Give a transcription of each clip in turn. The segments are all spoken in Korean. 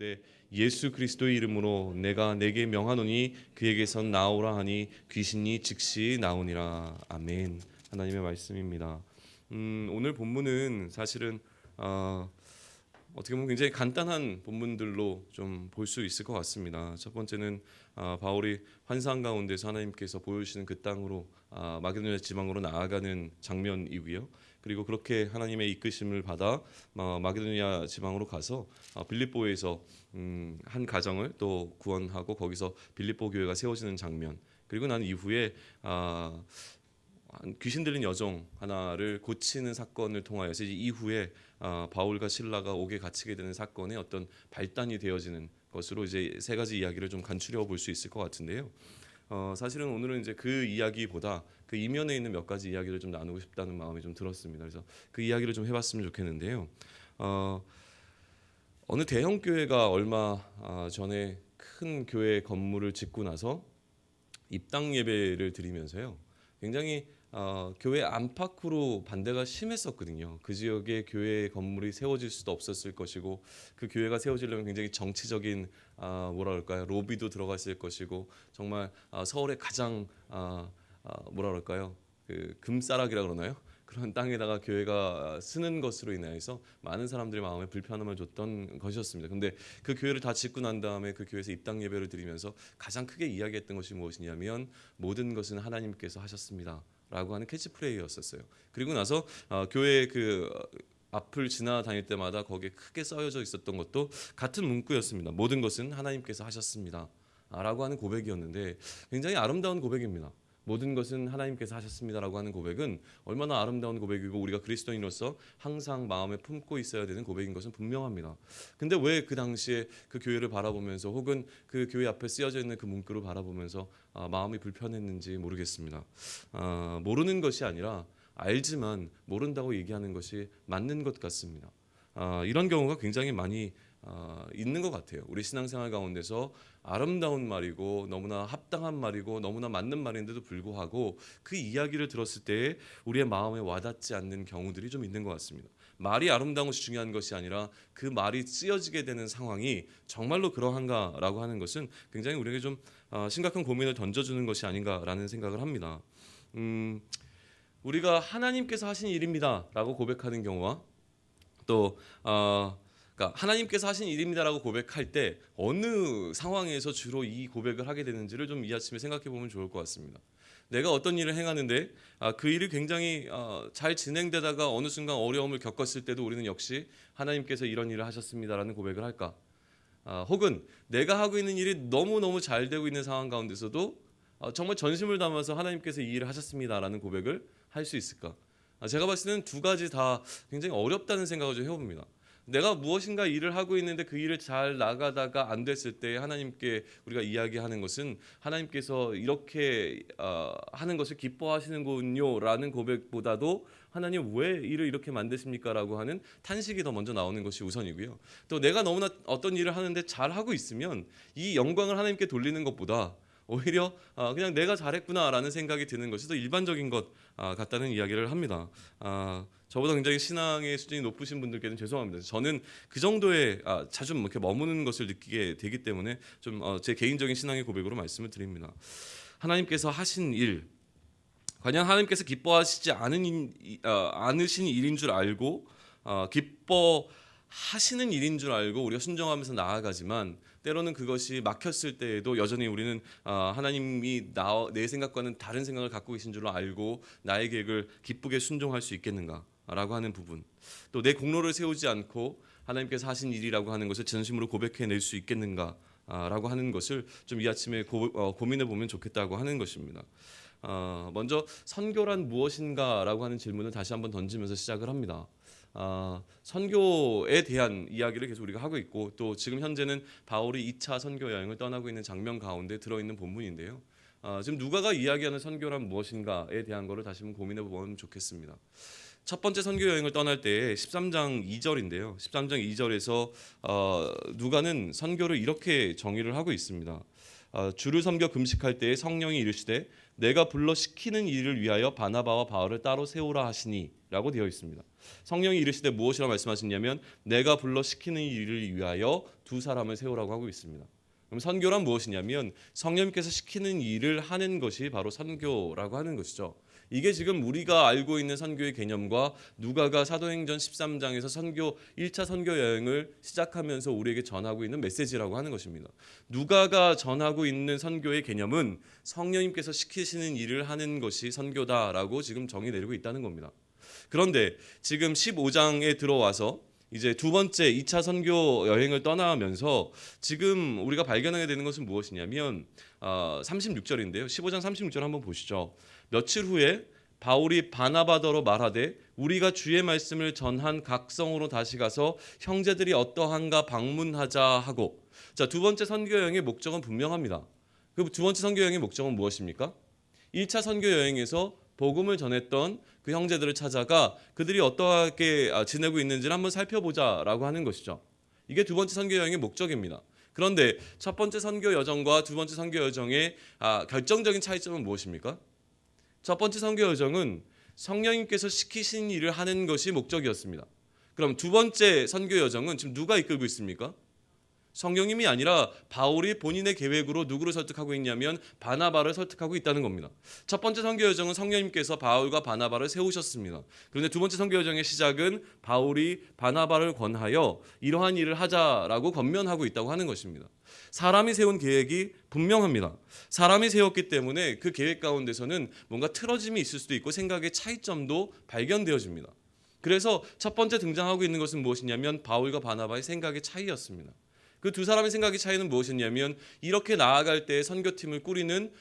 이르되 예수 그리스도의 이름으로 내가 내게 명하노니 그에게서 나오라 하니 귀신이 즉시 나오니라. 아멘. 하나님의 말씀입니다. 오늘 본문은 사실은 어떻게 보면 굉장히 간단한 본문들로 좀 볼 수 있을 것 같습니다. 첫 번째는 바울이 환상 가운데서 하나님께서 보여주시는 그 땅으로 마게도냐 지방으로 나아가는 장면이고요. 그리고 그렇게 하나님의 이끄심을 받아 마게도냐 지방으로 가서 빌립보에서 한 가정을 또 구원하고 거기서 빌립보 교회가 세워지는 장면. 그리고 난 이후에 귀신 들린 여종 하나를 고치는 사건을 통하여서 이후에 바울과 실라가 옥에 갇히게 되는 사건의 어떤 발단이 되어지는 것으로 이제 세 가지 이야기를 좀 간추려 볼 수 있을 것 같은데요. 사실은 오늘은 이제 그 이야기보다 그 이면에 있는 몇 가지 이야기를 좀 나누고 싶다는 마음이 좀 들었습니다. 그래서 그 이야기를 좀 해봤으면 좋겠는데요. 어느 대형 교회가 얼마 전에 큰 교회 건물을 짓고 나서 입당 예배를 드리면서요, 굉장히 교회 안팎으로 반대가 심했었거든요. 그 지역에 교회 건물이 세워질 수도 없었을 것이고, 그 교회가 세워지려면 굉장히 정치적인 뭐라 그럴까요, 로비도 들어갔을 것이고, 정말 서울의 가장 뭐라 그럴까요, 그 금싸락이라 그러나요? 그런 땅에다가 교회가 쓰는 것으로 인해서 많은 사람들의 마음에 불편함을 줬던 것이었습니다. 근데 그 교회를 다 짓고 난 다음에 그 교회에서 입당 예배를 드리면서 가장 크게 이야기했던 것이 무엇이냐면 모든 것은 하나님께서 하셨습니다 라고 하는 캐치프레이였었어요. 그리고 나서 교회 그 앞을 지나다닐 때마다 거기에 크게 써여져 있었던 것도 같은 문구였습니다. 모든 것은 하나님께서 하셨습니다 라고 하는 고백이었는데, 굉장히 아름다운 고백입니다. 모든 것은 하나님께서 하셨습니다라고 하는 고백은 얼마나 아름다운 고백이고 우리가 그리스도인으로서 항상 마음에 품고 있어야 되는 고백인 것은 분명합니다. 근데 왜 그 당시에 그 교회를 바라보면서 혹은 그 교회 앞에 쓰여져 있는 그 문구를 바라보면서 마음이 불편했는지 모르겠습니다. 모르는 것이 아니라 알지만 모른다고 얘기하는 것이 맞는 것 같습니다. 이런 경우가 굉장히 많이 있는 것 같아요. 우리 신앙생활 가운데서 아름다운 말이고 너무나 합당한 말이고 너무나 맞는 말인데도 불구하고 그 이야기를 들었을 때 우리의 마음에 와닿지 않는 경우들이 좀 있는 것 같습니다. 말이 아름다운 것이 중요한 것이 아니라 그 말이 쓰여지게 되는 상황이 정말로 그러한가라고 하는 것은 굉장히 우리에게 좀 심각한 고민을 던져주는 것이 아닌가라는 생각을 합니다. 우리가 하나님께서 하신 일입니다라고 고백하는 경우와 또 그러니까 하나님께서 하신 일입니다라고 고백할 때 어느 상황에서 주로 이 고백을 하게 되는지를 좀 이 아침에 생각해 보면 좋을 것 같습니다. 내가 어떤 일을 행하는데 그 일이 굉장히 잘 진행되다가 어느 순간 어려움을 겪었을 때도 우리는 역시 하나님께서 이런 일을 하셨습니다라는 고백을 할까? 혹은 내가 하고 있는 일이 너무너무 잘 되고 있는 상황 가운데서도 정말 전심을 담아서 하나님께서 이 일을 하셨습니다라는 고백을 할 수 있을까? 제가 봤을 때는 두 가지 다 굉장히 어렵다는 생각을 좀 해봅니다. 내가 무엇인가 일을 하고 있는데 그 일을 잘 나가다가 안 됐을 때 하나님께 우리가 이야기하는 것은 하나님께서 이렇게 하는 것을 기뻐하시는군요 라는 고백보다도 하나님 왜 일을 이렇게 만드십니까 라고 하는 탄식이 더 먼저 나오는 것이 우선이고요. 또 내가 너무나 어떤 일을 하는데 잘하고 있으면 이 영광을 하나님께 돌리는 것보다 오히려 그냥 내가 잘했구나라는 생각이 드는 것이 더 일반적인 것 같다는 이야기를 합니다. 저보다 굉장히 신앙의 수준이 높으신 분들께는 죄송합니다. 저는 그 정도의 자주 이렇게 머무는 것을 느끼게 되기 때문에 좀 제 개인적인 신앙의 고백으로 말씀을 드립니다. 하나님께서 하신 일, 과연 하나님께서 기뻐하시지 않으신 일인 줄 알고 기뻐하시는 일인 줄 알고 우리가 순종하면서 나아가지만 때로는 그것이 막혔을 때에도 여전히 우리는 하나님이 내 생각과는 다른 생각을 갖고 계신 줄로 알고 나의 계획을 기쁘게 순종할 수 있겠는가라고 하는 부분, 또 내 공로를 세우지 않고 하나님께서 하신 일이라고 하는 것을 진심으로 고백해낼 수 있겠는가라고 하는 것을 좀 이 아침에 고민해 보면 좋겠다고 하는 것입니다. 먼저 선교란 무엇인가라고 하는 질문을 다시 한번 던지면서 시작을 합니다. 선교에 대한 이야기를 계속 우리가 하고 있고, 또 지금 현재는 바울이 2차 선교 여행을 떠나고 있는 장면 가운데 들어있는 본문인데요. 지금 누가가 이야기하는 선교란 무엇인가에 대한 것을 다시 한번 고민해 보면 좋겠습니다. 첫 번째 선교 여행을 떠날 때 13장 2절인데요. 13장 2절에서 누가는 선교를 이렇게 정의를 하고 있습니다. 주를 섬겨 금식할 때에 성령이 이르시되 내가 불러 시키는 일을 위하여 바나바와 바울을 따로 세우라 하시니 라고 되어 있습니다. 성령이 이르시되 무엇이라 말씀하시냐면 내가 불러 시키는 일을 위하여 두 사람을 세우라고 하고 있습니다. 그럼 선교란 무엇이냐면 성령님께서 시키는 일을 하는 것이 바로 선교라고 하는 것이죠. 이게 지금 우리가 알고 있는 선교의 개념과 누가가 사도행전 13장에서 선교 1차 선교 여행을 시작하면서 우리에게 전하고 있는 메시지라고 하는 것입니다. 누가가 전하고 있는 선교의 개념은 성령님께서 시키시는 일을 하는 것이 선교다라고 지금 정의 내리고 있다는 겁니다. 그런데 지금 15장에 들어와서 이제 두 번째 2차 선교 여행을 떠나면서 지금 우리가 발견하게 되는 것은 무엇이냐면 36절인데요. 15장 36절 한번 보시죠. 며칠 후에 바울이 바나바더로 말하되 우리가 주의 말씀을 전한 각 성으로 다시 가서 형제들이 어떠한가 방문하자 하고. 자, 두 번째 선교 여행의 목적은 분명합니다. 그 두 번째 선교 여행의 목적은 무엇입니까? 1차 선교 여행에서 복음을 전했던 그 형제들을 찾아가 그들이 어떻게 지내고 있는지를 한번 살펴보자라고 하는 것이죠. 이게 두 번째 선교 여행의 목적입니다. 그런데 첫 번째 선교 여정과 두 번째 선교 여정의 결정적인 차이점은 무엇입니까? 첫 번째 선교 여정은 성령님께서 시키신 일을 하는 것이 목적이었습니다. 그럼 두 번째 선교 여정은 지금 누가 이끌고 있습니까? 성령님이 아니라 바울이 본인의 계획으로 누구를 설득하고 있냐면 바나바를 설득하고 있다는 겁니다. 첫 번째 선교 여정은 성령님께서 바울과 바나바를 세우셨습니다. 그런데 두 번째 선교 여정의 시작은 바울이 바나바를 권하여 이러한 일을 하자라고 권면하고 있다고 하는 것입니다. 사람이 세운 계획이 분명합니다. 사람이 세웠기 때문에 그 계획 가운데서는 뭔가 틀어짐이 있을 수도 있고 생각의 차이점도 발견되어집니다. 그래서 첫 번째 등장하고 있는 것은 무엇이냐면 바울과 바나바의 생각의 차이였습니다. 그 두 사람의 생각의 차이는 무엇이냐면 이렇게 나아갈 때 선교팀을 꾸리는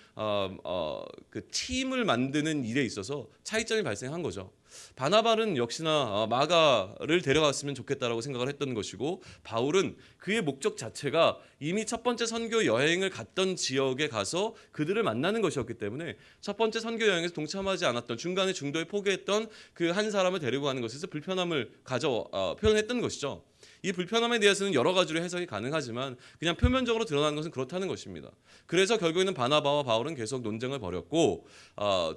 그 팀을 만드는 일에 있어서 차이점이 발생한 거죠. 바나바는 역시나 마가를 데려갔으면 좋겠다라고 생각을 했던 것이고 바울은 그의 목적 자체가 이미 첫 번째 선교 여행을 갔던 지역에 가서 그들을 만나는 것이었기 때문에 첫 번째 선교 여행에서 동참하지 않았던 중간에 중도에 포기했던 그 한 사람을 데리고 가는 것에서 불편함을 표현했던 것이죠. 이 불편함에 대해서는 여러 가지로 해석이 가능하지만 그냥 표면적으로 드러나는 것은 그렇다는 것입니다. 그래서 결국에는 바나바와 바울은 계속 논쟁을 벌였고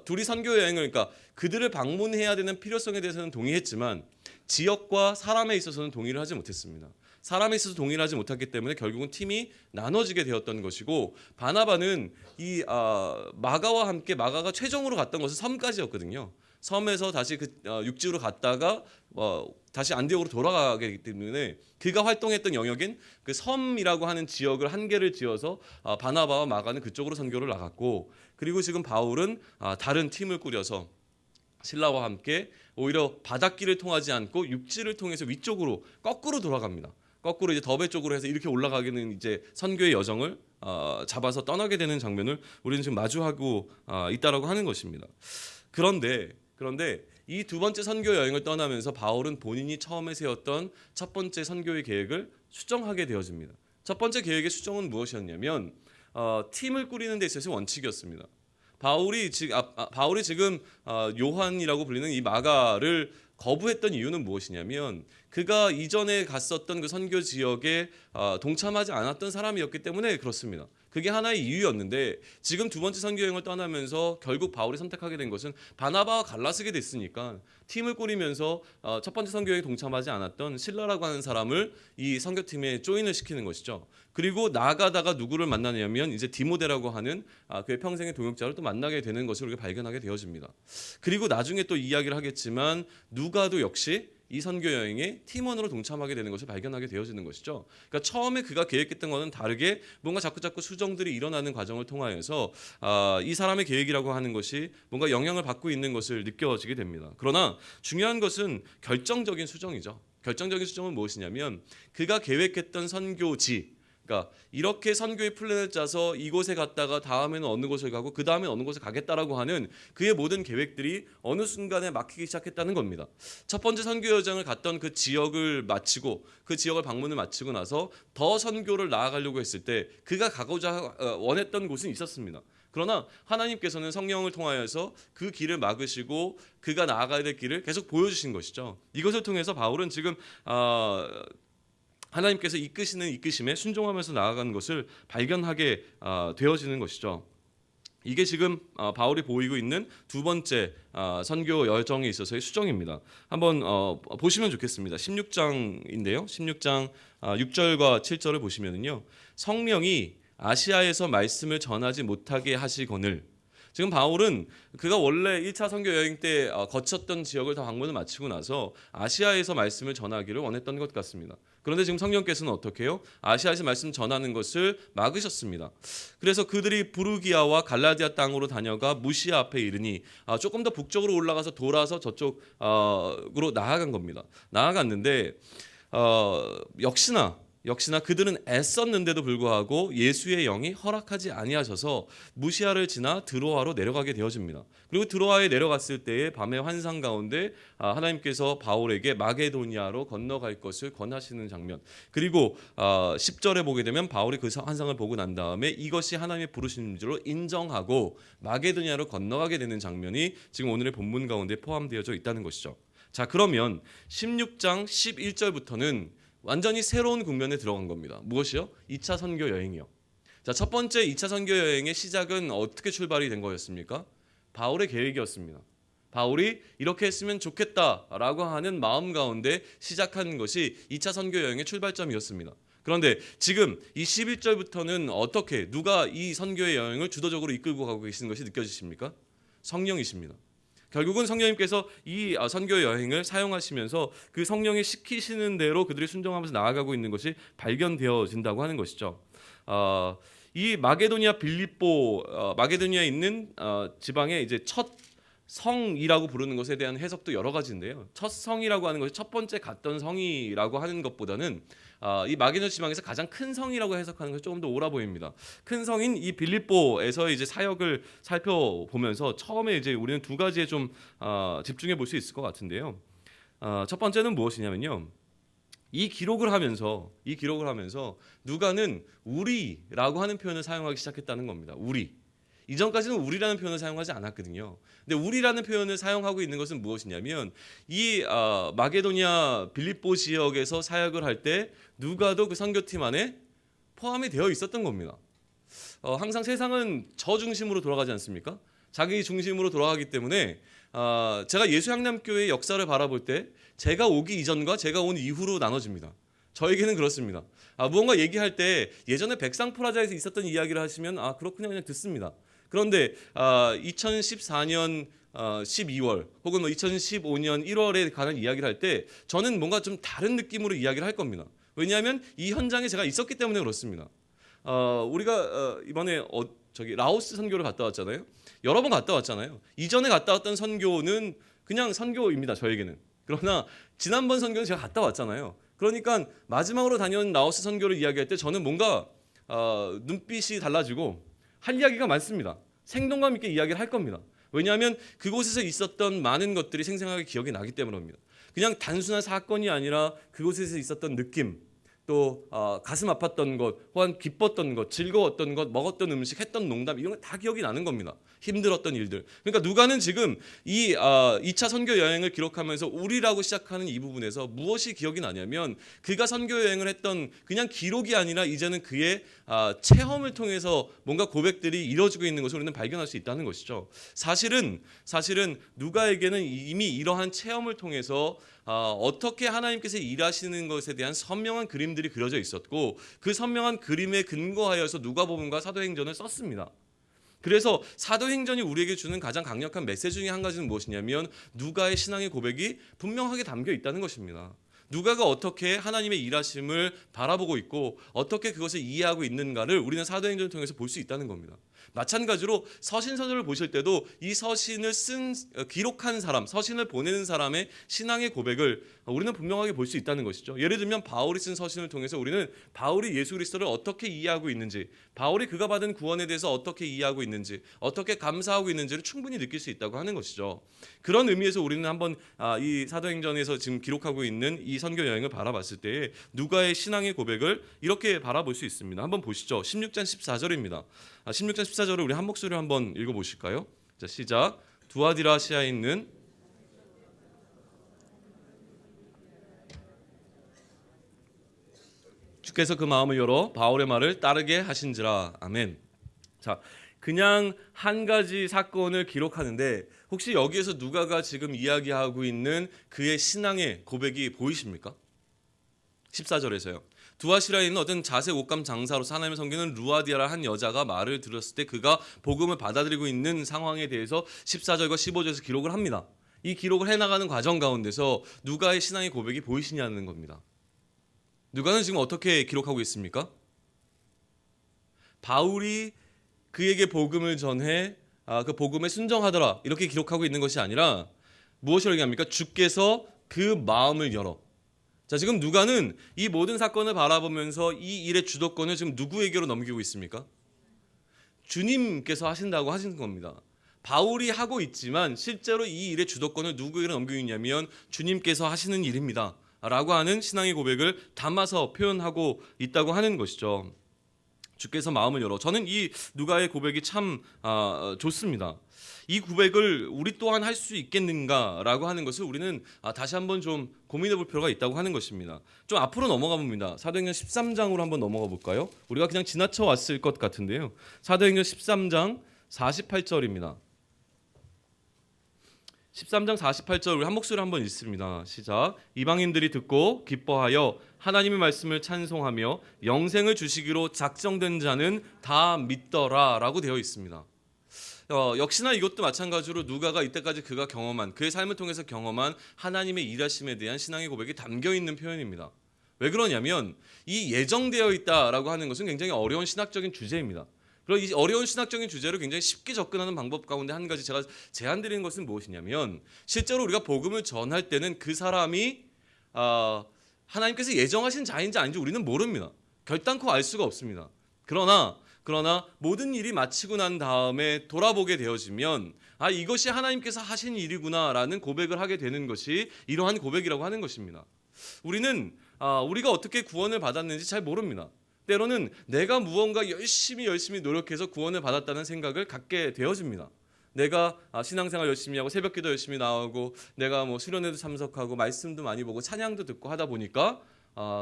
둘이 선교 여행을 그러니까 그들을 방문해야 되는 필요성에 대해서는 동의했지만 지역과 사람에 있어서는 동의를 하지 못했습니다. 사람에 있어서 동의를 하지 못했기 때문에 결국은 팀이 나눠지게 되었던 것이고 바나바는 이 마가와 함께 마가가 최종으로 갔던 것은 섬까지였거든요. 섬에서 다시 그 육지로 갔다가 다시 안디옥으로 돌아가게 되기 때문에 그가 활동했던 영역인 그 섬이라고 하는 지역을 한 개를 지어서 바나바와 마가는 그쪽으로 선교를 나갔고 그리고 지금 바울은 다른 팀을 꾸려서 신라와 함께 오히려 바닷길을 통하지 않고 육지를 통해서 위쪽으로 거꾸로 돌아갑니다. 거꾸로 이제 더베 쪽으로 해서 이렇게 올라가기는 이제 선교의 여정을 잡아서 떠나게 되는 장면을 우리는 지금 마주하고 있다라고 하는 것입니다. 그런데 이 두 번째 선교 여행을 떠나면서 바울은 본인이 처음에 세웠던 첫 번째 선교의 계획을 수정하게 되어집니다. 첫 번째 계획의 수정은 무엇이었냐면 팀을 꾸리는 데 있어서 원칙이었습니다. 바울이 지금 요한이라고 불리는 이 마가를 거부했던 이유는 무엇이냐면 그가 이전에 갔었던 그 선교 지역에 동참하지 않았던 사람이었기 때문에 그렇습니다. 그게 하나의 이유였는데 지금 두 번째 선교 여행을 떠나면서 결국 바울이 선택하게 된 것은 바나바와 갈라서게 됐으니까 팀을 꾸리면서 첫 번째 선교 여행에 동참하지 않았던 실라라고 하는 사람을 이 선교팀에 조인을 시키는 것이죠. 그리고 나아가다가 누구를 만나냐면 이제 디모데라고 하는 그의 평생의 동역자를 또 만나게 되는 것을 우리가 발견하게 되어집니다. 그리고 나중에 또 이야기를 하겠지만 누가도 역시 이 선교 여행에 팀원으로 동참하게 되는 것을 발견하게 되어지는 것이죠. 그러니까 처음에 그가 계획했던 것은 다르게 뭔가 자꾸 수정들이 일어나는 과정을 통하여서 이 사람의 계획이라고 하는 것이 뭔가 영향을 받고 있는 것을 느껴지게 됩니다. 그러나 중요한 것은 결정적인 수정이죠. 결정적인 수정은 무엇이냐면 그가 계획했던 선교지 그러니까 이렇게 선교의 플랜을 짜서 이곳에 갔다가 다음에는 어느 곳을 가고 그 다음에 어느 곳에 가겠다라고 하는 그의 모든 계획들이 어느 순간에 막히기 시작했다는 겁니다. 첫 번째 선교 여정을 갔던 그 지역을 마치고 그 지역을 방문을 마치고 나서 더 선교를 나아가려고 했을 때 그가 가고자 원했던 곳은 있었습니다. 그러나 하나님께서는 성령을 통하여서 그 길을 막으시고 그가 나아가야 될 길을 계속 보여주신 것이죠. 이것을 통해서 바울은 지금 하나님께서 이끄시는 이끄심에 순종하면서 나아가는 것을 발견하게 되어지는 것이죠. 이게 지금 바울이 보이고 있는 두 번째 선교 여정에 있어서의 수정입니다. 한번 보시면 좋겠습니다. 16장인데요. 16장 6절과 7절을 보시면은요. 성령이 아시아에서 말씀을 전하지 못하게 하시거늘. 지금 바울은 그가 원래 1차 선교 여행 때 거쳤던 지역을 다 방문을 마치고 나서 아시아에서 말씀을 전하기를 원했던 것 같습니다. 그런데 지금 성령께서는 어떻게 해요? 아시아에서 말씀 전하는 것을 막으셨습니다. 그래서 그들이 부르기아와 갈라디아 땅으로 다녀가 무시아 앞에 이르니 조금 더 북쪽으로 올라가서 돌아서 저쪽으로 나아간 겁니다. 나아갔는데 역시나 그들은 애썼는데도 불구하고 예수의 영이 허락하지 아니하셔서 무시아를 지나 드로아로 내려가게 되어집니다. 그리고 드로아에 내려갔을 때의 밤의 환상 가운데 하나님께서 바울에게 마게도니아로 건너갈 것을 권하시는 장면. 그리고 10절에 보게 되면 바울이 그 환상을 보고 난 다음에 이것이 하나님의 부르심인 줄로 인정하고 마게도니아로 건너가게 되는 장면이 지금 오늘의 본문 가운데 포함되어져 있다는 것이죠. 자, 그러면 16장 11절부터는 완전히 새로운 국면에 들어간 겁니다. 무엇이요? 2차 선교 여행이요. 자, 첫 번째 2차 선교 여행의 시작은 어떻게 출발이 된 거였습니까? 바울의 계획이었습니다. 바울이 이렇게 했으면 좋겠다라고 하는 마음 가운데 시작한 것이 2차 선교 여행의 출발점이었습니다. 그런데 지금 이 11절부터는 어떻게 누가 이 선교의 여행을 주도적으로 이끌고 가고 계시는 것이 느껴지십니까? 성령이십니다. 결국은 성령님께서 이 선교 여행을 사용하시면서 그 성령이 시키시는 대로 그들이 순종하면서 나아가고 있는 것이 발견되어진다고 하는 것이죠. 이 마게도니아 빌립보 마게도니아에 있는 지방의 이제 첫 성이라고 부르는 것에 대한 해석도 여러 가지인데요. 첫 성이라고 하는 것이 첫 번째 갔던 성이라고 하는 것보다는 이 마게도니아 지방에서 가장 큰 성이라고 해석하는 것이 조금 더 옳아 보입니다. 큰 성인 이 빌립보에서 이제 사역을 살펴보면서 처음에 이제 우리는 두 가지에 좀 집중해 볼 수 있을 것 같은데요. 첫 번째는 무엇이냐면요. 이 기록을 하면서 누가는 우리라고 하는 표현을 사용하기 시작했다는 겁니다. 우리. 이전까지는 우리라는 표현을 사용하지 않았거든요. 근데 우리라는 표현을 사용하고 있는 것은 무엇이냐면 이 마게도니아 빌립보 지역에서 사역을 할 때 누가도 그 선교팀 안에 포함이 되어 있었던 겁니다. 항상 세상은 저 중심으로 돌아가지 않습니까? 자기 중심으로 돌아가기 때문에 제가 예수향남교회의 역사를 바라볼 때 제가 오기 이전과 제가 온 이후로 나눠집니다. 저에게는 그렇습니다. 무언가 얘기할 때 예전에 백상프라자에서 있었던 이야기를 하시면 그렇군요 그냥 듣습니다. 그런데 2014년 12월 혹은 2015년 1월에 관한 이야기를 할 때 저는 뭔가 좀 다른 느낌으로 이야기를 할 겁니다. 왜냐하면 이 현장에 제가 있었기 때문에 그렇습니다. 우리가 이번에 라오스 선교를 갔다 왔잖아요. 여러 번 갔다 왔잖아요. 이전에 갔다 왔던 선교는 그냥 선교입니다. 저에게는. 그러나 지난번 선교는 제가 갔다 왔잖아요. 그러니까 마지막으로 다녀온 라오스 선교를 이야기할 때 저는 뭔가 눈빛이 달라지고 할 이야기가 많습니다. 생동감 있게 이야기를 할 겁니다. 왜냐하면 그곳에서 있었던 많은 것들이 생생하게 기억이 나기 때문입니다. 그냥 단순한 사건이 아니라 그곳에서 있었던 느낌, 또 가슴 아팠던 것, 혹은 기뻤던 것, 즐거웠던 것, 먹었던 음식, 했던 농담 이런 거 다 기억이 나는 겁니다. 힘들었던 일들. 그러니까 누가는 지금 이 2차 선교 여행을 기록하면서 우리라고 시작하는 이 부분에서 무엇이 기억이 나냐면 그가 선교 여행을 했던 그냥 기록이 아니라 이제는 그의 체험을 통해서 뭔가 고백들이 이루어지고 있는 것을 우리는 발견할 수 있다는 것이죠. 사실은 누가에게는 이미 이러한 체험을 통해서 어떻게 하나님께서 일하시는 것에 대한 선명한 그림들이 그려져 있었고 그 선명한 그림에 근거하여서 누가복음과 사도행전을 썼습니다. 그래서 사도행전이 우리에게 주는 가장 강력한 메시지 중에 한 가지는 무엇이냐면 누가의 신앙의 고백이 분명하게 담겨 있다는 것입니다. 누가가 어떻게 하나님의 일하심을 바라보고 있고 어떻게 그것을 이해하고 있는가를 우리는 사도행전을 통해서 볼 수 있다는 겁니다. 마찬가지로 서신서적을 보실 때도 이 서신을 기록한 사람, 서신을 보내는 사람의 신앙의 고백을 우리는 분명하게 볼 수 있다는 것이죠. 예를 들면 바울이 쓴 서신을 통해서 우리는 바울이 예수 그리스도를 어떻게 이해하고 있는지, 바울이 그가 받은 구원에 대해서 어떻게 이해하고 있는지, 어떻게 감사하고 있는지를 충분히 느낄 수 있다고 하는 것이죠. 그런 의미에서 우리는 한번 이 사도행전에서 지금 기록하고 있는 이 선교 여행을 바라봤을 때 누가의 신앙의 고백을 이렇게 바라볼 수 있습니다. 한번 보시죠. 16장 14절입니다. 16장 14절을 우리 한 목소리로 한번 읽어보실까요? 자, 시작. 두아디라시아에 있는 주께서 그 마음을 열어 바울의 말을 따르게 하신지라. 아멘. 자, 그냥 한 가지 사건을 기록하는데 혹시 여기에서 누가가 지금 이야기하고 있는 그의 신앙의 고백이 보이십니까? 14절에서요. 두아시라에 있는 어떤 자색 옷감 장사로서 하나님을 섬기는 루아디아라 한 여자가 말을 들었을 때 그가 복음을 받아들이고 있는 상황에 대해서 14절과 15절에서 기록을 합니다. 이 기록을 해나가는 과정 가운데서 누가의 신앙의 고백이 보이시냐는 겁니다. 누가는 지금 어떻게 기록하고 있습니까? 바울이 그에게 복음을 전해 그 복음에 순종하더라 이렇게 기록하고 있는 것이 아니라 무엇이라고 얘기합니까? 주께서 그 마음을 열어. 자, 지금 누가는 이 모든 사건을 바라보면서 이 일의 주도권을 지금 누구에게로 넘기고 있습니까? 주님께서 하신다고 하시는 겁니다. 바울이 하고 있지만 실제로 이 일의 주도권을 누구에게 넘기고 있냐면 주님께서 하시는 일입니다 라고 하는 신앙의 고백을 담아서 표현하고 있다고 하는 것이죠. 주께서 마음을 열어. 저는 이 누가의 고백이 참 좋습니다. 이 고백을 우리 또한 할 수 있겠는가라고 하는 것을 우리는 다시 한번 좀 고민해 볼 필요가 있다고 하는 것입니다. 좀 앞으로 넘어가 봅니다. 사도행전 13장으로 한번 넘어가 볼까요? 우리가 그냥 지나쳐 왔을 것 같은데요. 사도행전 13장 48절입니다. 13장 48절 우리 한 목소리로 한번 읽습니다. 시작. 이방인들이 듣고 기뻐하여 하나님의 말씀을 찬송하며 영생을 주시기로 작정된 자는 다 믿더라 라고 되어 있습니다. 역시나 이것도 마찬가지로 누가가 이때까지 그가 경험한 그의 삶을 통해서 경험한 하나님의 일하심에 대한 신앙의 고백이 담겨있는 표현입니다. 왜 그러냐면 이 예정되어 있다라고 하는 것은 굉장히 어려운 신학적인 주제입니다. 그리고 이 어려운 신학적인 주제를 굉장히 쉽게 접근하는 방법 가운데 한 가지 제가 제안드리는 것은 무엇이냐면 실제로 우리가 복음을 전할 때는 그 사람이 하나님께서 예정하신 자인지 아닌지 우리는 모릅니다. 결단코 알 수가 없습니다. 그러나 모든 일이 마치고 난 다음에 돌아보게 되어지면 이것이 하나님께서 하신 일이구나라는 고백을 하게 되는 것이 이러한 고백이라고 하는 것입니다. 우리는 우리가 어떻게 구원을 받았는지 잘 모릅니다. 때로는 내가 무언가 열심히 노력해서 구원을 받았다는 생각을 갖게 되어집니다. 내가 신앙생활 열심히 하고 새벽기도 열심히 나오고 내가 수련회도 참석하고 말씀도 많이 보고 찬양도 듣고 하다 보니까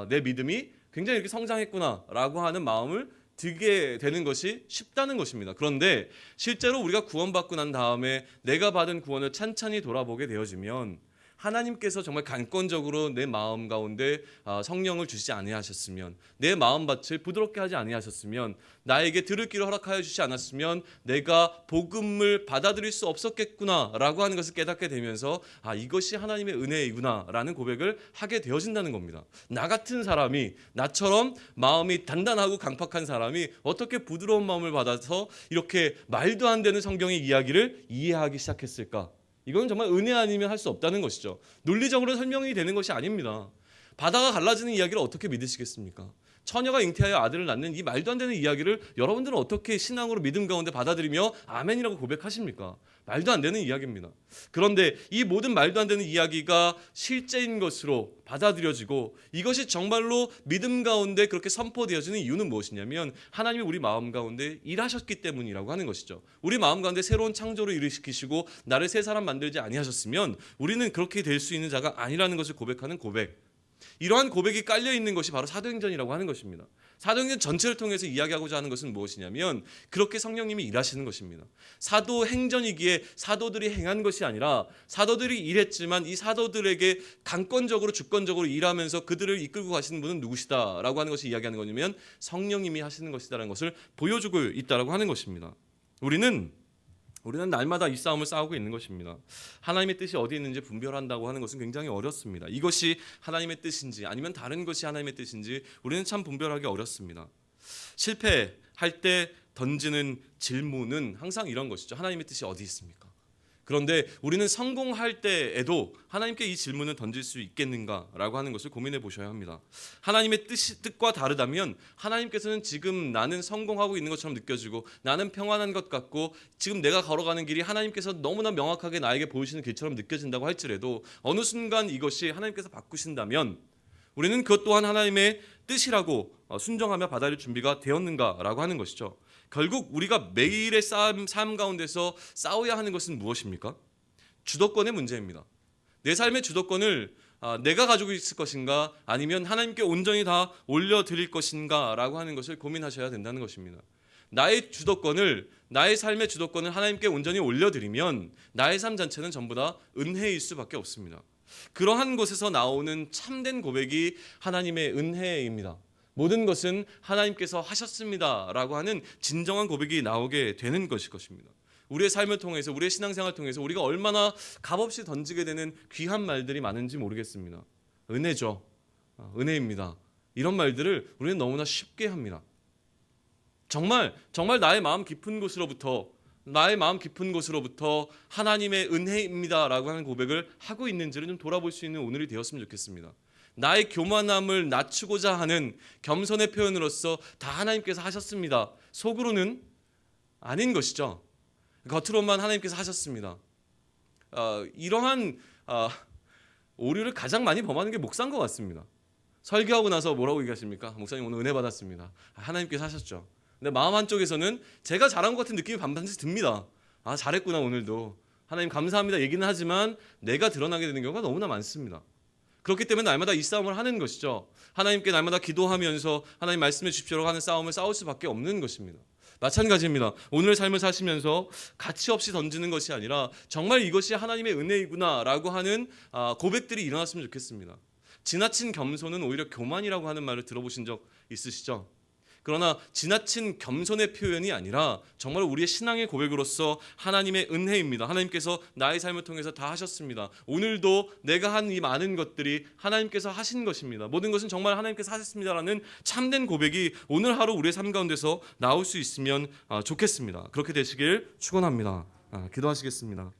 내 믿음이 굉장히 이렇게 성장했구나라고 하는 마음을 들게 되는 것이 쉽다는 것입니다. 그런데 실제로 우리가 구원받고 난 다음에 내가 받은 구원을 찬찬히 돌아보게 되어지면 하나님께서 정말 간권적으로 내 마음 가운데 성령을 주시지 아니하셨으면 내 마음밭을 부드럽게 하지 아니하셨으면 나에게 들을 길을 허락하여 주시지 않았으면 내가 복음을 받아들일 수 없었겠구나라고 하는 것을 깨닫게 되면서 이것이 하나님의 은혜이구나라는 고백을 하게 되어진다는 겁니다. 나 같은 사람이 나처럼 마음이 단단하고 강팍한 사람이 어떻게 부드러운 마음을 받아서 이렇게 말도 안 되는 성경의 이야기를 이해하기 시작했을까? 이건 정말 은혜 아니면 할 수 없다는 것이죠. 논리적으로 설명이 되는 것이 아닙니다. 바다가 갈라지는 이야기를 어떻게 믿으시겠습니까? 처녀가 잉태하여 아들을 낳는 이 말도 안 되는 이야기를 여러분들은 어떻게 신앙으로 믿음 가운데 받아들이며 아멘이라고 고백하십니까? 말도 안 되는 이야기입니다. 그런데 이 모든 말도 안 되는 이야기가 실제인 것으로 받아들여지고 이것이 정말로 믿음 가운데 그렇게 선포되어지는 이유는 무엇이냐면 하나님이 우리 마음 가운데 일하셨기 때문이라고 하는 것이죠. 우리 마음 가운데 새로운 창조를 일으키시고 나를 새 사람 만들지 아니하셨으면 우리는 그렇게 될 수 있는 자가 아니라는 것을 고백하는 고백. 이러한 고백이 깔려 있는 것이 바로 사도행전이라고 하는 것입니다. 사도행전 전체를 통해서 이야기하고자 하는 것은 무엇이냐면 그렇게 성령님이 일하시는 것입니다. 사도행전이기에 사도들이 행한 것이 아니라 사도들이 일했지만 이 사도들에게 강권적으로 주권적으로 일하면서 그들을 이끌고 가시는 분은 누구시다라고 하는 것이 이야기하는 거냐면 성령님이 하시는 것이다라는 것을 보여주고 있다라고 하는 것입니다. 우리는 날마다 이 싸움을 싸우고 있는 것입니다. 하나님의 뜻이 어디 있는지 분별한다고 하는 것은 굉장히 어렵습니다. 이것이 하나님의 뜻인지 아니면 다른 것이 하나님의 뜻인지 우리는 참 분별하기 어렵습니다. 실패할 때 던지는 질문은 항상 이런 것이죠. 하나님의 뜻이 어디 있습니까? 그런데 우리는 성공할 때에도 하나님께 이 질문을 던질 수 있겠는가라고 하는 것을 고민해 보셔야 합니다. 하나님의 뜻과 다르다면 하나님께서는 지금 나는 성공하고 있는 것처럼 느껴지고 나는 평안한 것 같고 지금 내가 걸어가는 길이 하나님께서 너무나 명확하게 나에게 보이시는 길처럼 느껴진다고 할지라도 어느 순간 이것이 하나님께서 바꾸신다면 우리는 그것 또한 하나님의 뜻이라고 순종하며 받아들일 준비가 되었는가라고 하는 것이죠. 결국 우리가 매일의 삶 가운데서 싸워야 하는 것은 무엇입니까? 주도권의 문제입니다. 내 삶의 주도권을 내가 가지고 있을 것인가 아니면 하나님께 온전히 다 올려드릴 것인가 라고 하는 것을 고민하셔야 된다는 것입니다. 나의 주도권을, 나의 삶의 주도권을 하나님께 온전히 올려드리면 나의 삶 자체는 전부 다 은혜일 수밖에 없습니다. 그러한 곳에서 나오는 참된 고백이 하나님의 은혜입니다. 모든 것은 하나님께서 하셨습니다라고 하는 진정한 고백이 나오게 되는 것입니다. 우리의 삶을 통해서, 우리의 신앙생활을 통해서 우리가 얼마나 값없이 던지게 되는 귀한 말들이 많은지 모르겠습니다. 은혜죠. 은혜입니다. 이런 말들을 우리는 너무나 쉽게 합니다. 정말 나의 마음 깊은 곳으로부터 하나님의 은혜입니다라고 하는 고백을 하고 있는지를 좀 돌아볼 수 있는 오늘이 되었으면 좋겠습니다. 나의 교만함을 낮추고자 하는 겸손의 표현으로서 다 하나님께서 하셨습니다. 속으로는 아닌 것이죠. 겉으로만 하나님께서 하셨습니다. 이러한 오류를 가장 많이 범하는 게 목사인 것 같습니다. 설교하고 나서 뭐라고 얘기하십니까? 목사님 오늘 은혜 받았습니다. 하나님께서 하셨죠. 근데 마음 한쪽에서는 제가 잘한 것 같은 느낌이 반반씩 듭니다. 잘했구나 오늘도. 하나님 감사합니다 얘기는 하지만 내가 드러나게 되는 경우가 너무나 많습니다. 그렇기 때문에 날마다 이 싸움을 하는 것이죠. 하나님께 날마다 기도하면서 하나님 말씀해 주십시오라고 하는 싸움을 싸울 수밖에 없는 것입니다. 마찬가지입니다. 오늘의 삶을 사시면서 가치 없이 던지는 것이 아니라 정말 이것이 하나님의 은혜이구나라고 하는 고백들이 일어났으면 좋겠습니다. 지나친 겸손은 오히려 교만이라고 하는 말을 들어보신 적 있으시죠? 그러나 지나친 겸손의 표현이 아니라 정말 우리의 신앙의 고백으로서 하나님의 은혜입니다. 하나님께서 나의 삶을 통해서 다 하셨습니다. 오늘도 내가 한 이 많은 것들이 하나님께서 하신 것입니다. 모든 것은 정말 하나님께서 하셨습니다라는 참된 고백이 오늘 하루 우리의 삶 가운데서 나올 수 있으면 좋겠습니다. 그렇게 되시길 축원합니다. 기도하시겠습니다.